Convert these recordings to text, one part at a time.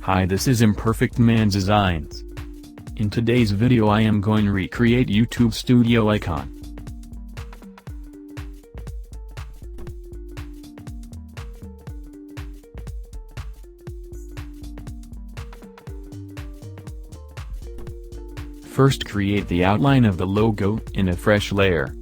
Hi, this is Imperfect Man Designs. In today's video I am going to recreate YouTube Studio icon. First, create the outline of the logo in a fresh layer.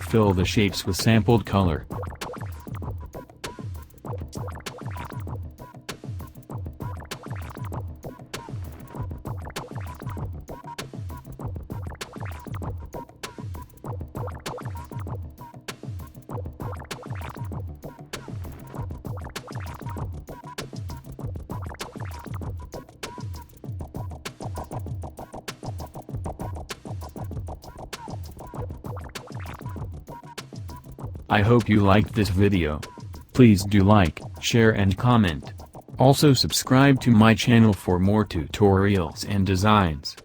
Fill the shapes with sampled color. I hope you liked this video. Please do like, share and comment. Also subscribe to my channel for more tutorials and designs.